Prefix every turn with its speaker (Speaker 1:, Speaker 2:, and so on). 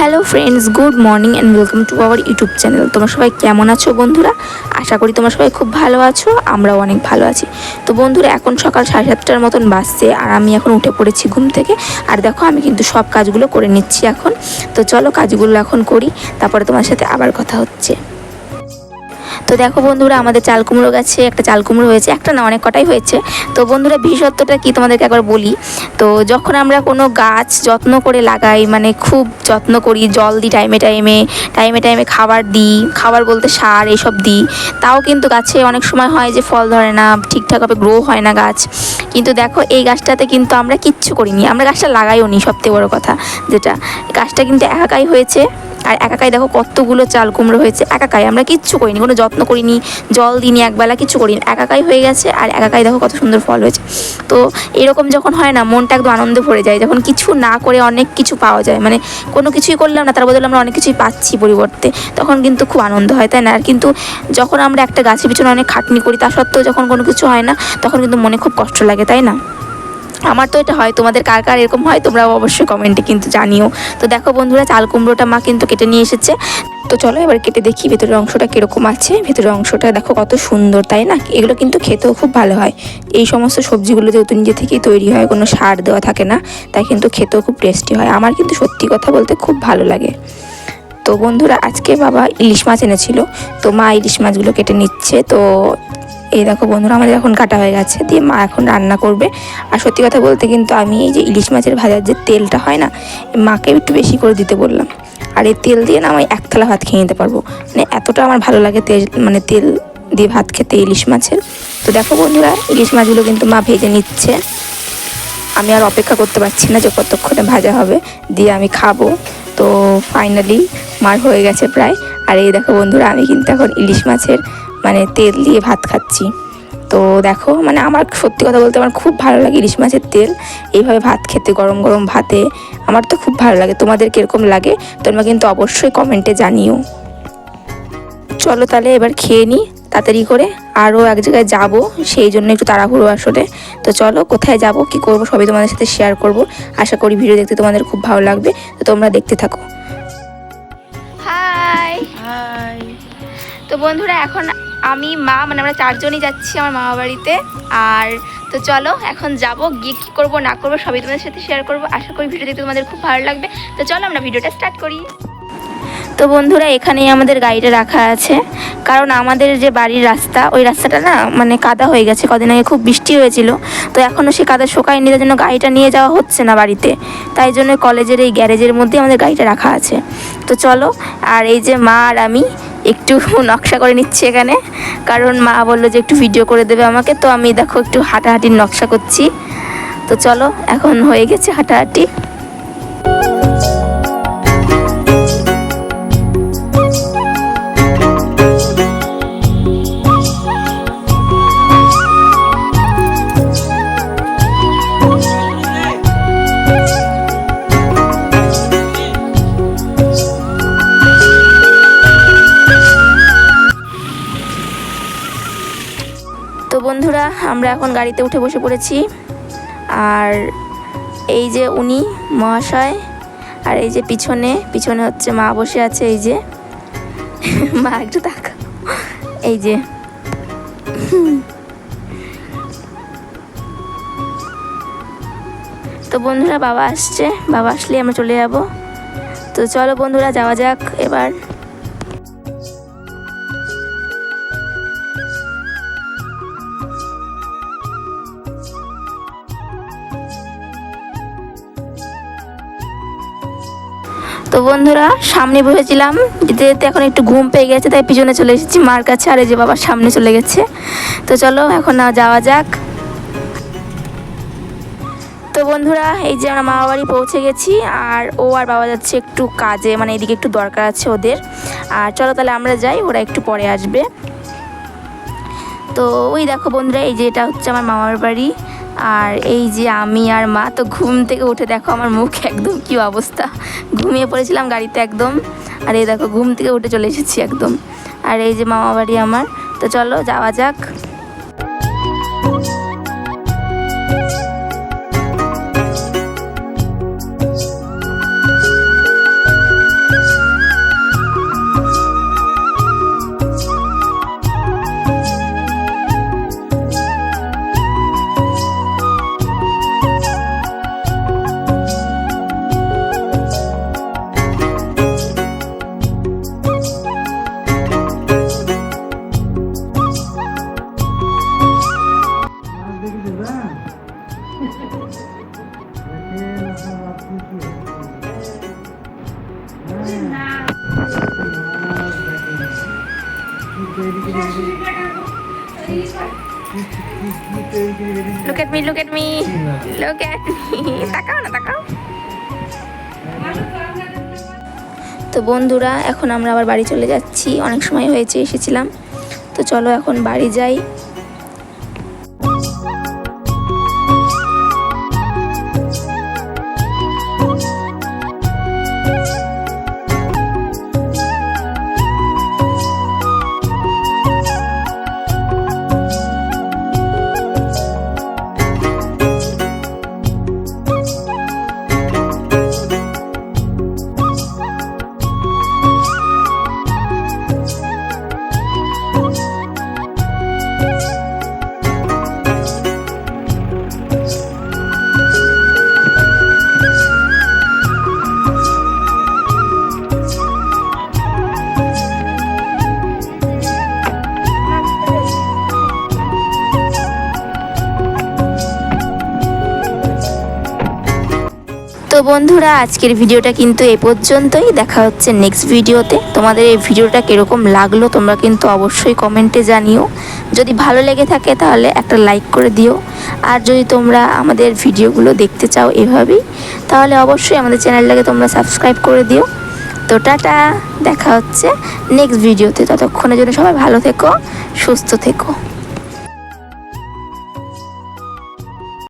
Speaker 1: Hello friends, good morning and welcome to our YouTube channel. তোমরা সবাই কেমন আছো বন্ধুরা? আশা করি তোমরা সবাই খুব ভালো আছো, আমরাও অনেক ভালো আছি। তো বন্ধুরা, এখন সকাল 7:30টার মতন বাজছে আর আমি এখন উঠে পড়েছি ঘুম থেকে। আর দেখো, আমি কিন্তু সব কাজগুলো করে নিচ্ছি এখন। তো চলো কাজগুলো এখন করি, তারপরে তোমার সাথে আবার কথা হচ্ছে। তো দেখো বন্ধুরা, আমাদের চাল কুমড়ো গাছে একটা চাল কুমড়ো হয়েছে, একটা না অনেক কটাই হয়েছে। তো বন্ধুরা, বিশেষত্বটা কি তোমাদেরকে একবার বলি। তো যখন আমরা কোনো গাছ যত্ন করে লাগাই, মানে খুব যত্ন করি, জল দিই টাইমে টাইমে টাইমে টাইমে খাবার দিই, খাবার বলতে সার এসব দিই, তাও কিন্তু গাছে অনেক সময় হয় যে ফল ধরে না, ঠিকঠাকভাবে গ্রো হয় না গাছ। কিন্তু দেখো, এই গাছটাতে কিন্তু আমরা কিচ্ছু করিনি, আমরা গাছটা লাগাইও নি। সবথেকে বড় কথা যেটা, গাছটা কিন্তু একাই হয়েছে। আর একাকাই দেখো কতগুলো চাল কুমড়ো হয়েছে, একাকাই, আমরা কিচ্ছু করিনি, কোনো যত্ন করিনি, জল দিইনি, একবেলা কিছু করিনি, একাকাই হয়ে গেছে। আর একাকাই দেখো কত সুন্দর ফল হয়েছে। তো এরকম যখন হয় না, মনটা একদম আনন্দে ভরে যায়, যখন কিছু না করে অনেক কিছু পাওয়া যায়, মানে কোনো কিছুই করলাম না, তার বদলে আমরা অনেক কিছুই পাচ্ছি পরিবর্তে, তখন কিন্তু খুব আনন্দ হয়, তাই না? আর কিন্তু যখন আমরা একটা গাছের পিছনে অনেক খাটনি করি, তা সত্ত্বেও যখন কোনো কিছু হয় না, তখন কিন্তু মনে খুব কষ্ট লাগে, তাই না? আমার তো এটা হয়, তোমাদের কার কার এরকম হয় তোমরাও অবশ্যই কমেন্টে কিন্তু জানিও। তো দেখো বন্ধুরা, চাল কুমড়োটা মা কিন্তু কেটে নিয়ে এসেছে। তো চলো এবার কেটে দেখি ভেতরের অংশটা কীরকম আছে। ভেতরের অংশটা দেখো কত সুন্দর, তাই না? এগুলো কিন্তু খেতেও খুব ভালো হয়। এই সমস্ত সবজিগুলো যেহেতু নিজে থেকেই তৈরি হয়, কোনো সার দেওয়া থাকে না, তাই কিন্তু খেতেও খুব টেস্টি হয়। আমার কিন্তু সত্যি কথা বলতে খুব ভালো লাগে। তো বন্ধুরা, আজকে বাবা ইলিশ মাছ এনেছিল, তো মা ইলিশ মাছগুলো কেটে নিচ্ছে। তো এই দেখো বন্ধুরা, আমাদের এখন কাটা হয়ে গেছে, দিয়ে মা এখন রান্না করবে। আর সত্যি কথা বলতে কিন্তু আমি এই যে ইলিশ মাছের ভাজার যে তেলটা হয় না, মাকে একটু বেশি করে দিতে বললাম। আর এই তেল দিয়ে না আমি এক থালা ভাত খেয়ে নিতে পারবো, মানে এতটা আমার ভালো লাগে তেল, মানে তেল দিয়ে ভাত খেতে ইলিশ মাছের। তো দেখো বন্ধুরা, ইলিশ মাছগুলো কিন্তু মা ভেজে নিচ্ছে। আমি আর অপেক্ষা করতে পারছি না যে কতক্ষণে ভাজা হবে, দিয়ে আমি খাবো। তো ফাইনালি মার হয়ে গেছে প্রায়। আর এই দেখো বন্ধুরা, আমি কিন্তু এখন ইলিশ মাছের মানে তেল দিয়ে ভাত খাচ্ছি। তো দেখো, মানে আমার সত্যি কথা বলতে আমার খুব ভালো লাগে ইলিশ মাছের তেল এইভাবে ভাত খেতে, গরম গরম ভাতে। আমার তো খুব ভালো লাগে। তোমাদের কীরকম লাগে তোমরা কিন্তু অবশ্যই কমেন্টে জানিও। চলো তাহলে এবার খেয়ে নিই তাড়াতাড়ি করে, আরও এক জায়গায় যাব, সেই জন্য একটু তাড়াহুড়ো আসলে। তো চলো, কোথায় যাব, কি করব, সবই তোমাদের সাথে শেয়ার করব। আশা করি ভিডিও দেখতে তোমাদের খুব ভালো লাগবে, তো তোমরা দেখতে থাকো। High high. তো বন্ধুরা, এখন আমি মা, মানে আমরা চারজনই যাচ্ছি আমার মামা বাড়িতে। আর তো চলো এখন যাব, গিয়ে কী করবো না করবো সবই তোমাদের সাথে শেয়ার করব। আশা করি ভিডিও দেখতে তোমাদের খুব ভালো লাগবে। তো চলো আমরা ভিডিওটা স্টার্ট করি। তো বন্ধুরা, এখানেই আমাদের গাড়িটা রাখা আছে, কারণ আমাদের যে বাড়ির রাস্তা, ওই রাস্তাটা না মানে কাদা হয়ে গেছে, কদিন আগে খুব বৃষ্টি হয়েছিল। তো এখনও সেই কাদা শোকায়নি, তার জন্য গাড়িটা নিয়ে যাওয়া হচ্ছে না বাড়িতে। তাই জন্য কলেজের এই গ্যারেজের মধ্যে আমাদের গাড়িটা রাখা আছে। তো চলো, আর এই যে মা আর আমি একটু নকশা করে নিচ্ছি এখানে, কারণ মা বললো যে একটু ভিডিও করে দেবে আমাকে। তো আমি দেখো একটু হাঁটাহাঁটির নকশা করছি। তো চলো, এখন হয়ে গেছে হাঁটাহাঁটি। তো বন্ধুরা, আমরা এখন গাড়িতে উঠে বসে পড়েছি। আর এই যে উনি মহাশয়, আর এই যে পিছনে পিছনে হচ্ছে মা বসে আছে, এই যে মা একটু তাকাও, এই যে। তো বন্ধুরা, বাবা আসছে, বাবা আসলে আমরা চলে যাব। তো চলো বন্ধুরা, যাওয়া যাক এবার। তো বন্ধুরা, সামনে বসেছিলাম, যেতে যেতে এখন একটু ঘুম পেয়ে গেছে, তাই পিছনে চলে এসেছি মার কাছে। আর এই যে বাবার সামনে চলে গেছে। তো চলো এখন যাওয়া যাক। তো বন্ধুরা, এই যে আমরা মামা বাড়ি পৌঁছে গেছি। আর ও আর বাবা যাচ্ছে একটু কাজে, মানে এদিকে একটু দরকার আছে ওদের। আর চলো তাহলে আমরা যাই, ওরা একটু পরে আসবে। তো ওই দেখো বন্ধুরা, এই যে এটা হচ্ছে আমার মামার বাড়ি। আর এই যে আমি আর মা, তো ঘুম থেকে উঠে দেখো আমার মুখ একদম কি অবস্থা, ঘুমিয়ে পড়েছিলাম গাড়িতে একদম। আর এই দেখো ঘুম থেকে উঠে চলে এসেছি একদম। আর এই যে মামা বাড়ি আমার। তো চলো যাওয়া যাক। Look at me, look at me, look at me. তাকাও না, তাকাও। তো বন্ধুরা, এখন আমরা আবার বাড়ি চলে যাচ্ছি, অনেক সময় হয়েছে এসেছিলাম। তো চলো এখন বাড়ি যাই। তো বন্ধুরা, আজকের ভিডিওটা কিন্তু এই পর্যন্তই। দেখা হচ্ছে নেক্সট ভিডিওতে। তোমাদের এই ভিডিওটা কীরকম লাগলো তোমরা কিন্তু অবশ্যই কমেন্টে জানিও। যদি ভালো লেগে থাকে তাহলে একটা লাইক করে দিও। আর যদি তোমরা আমাদের ভিডিওগুলো দেখতে চাও এভাবেই, তাহলে অবশ্যই আমাদের চ্যানেলটাকে তোমরা সাবস্ক্রাইব করে দিও। তো টাটা, দেখা হচ্ছে নেক্সট ভিডিওতে। ততক্ষণের জন্য সবাই ভালো থেকো, সুস্থ থেকো।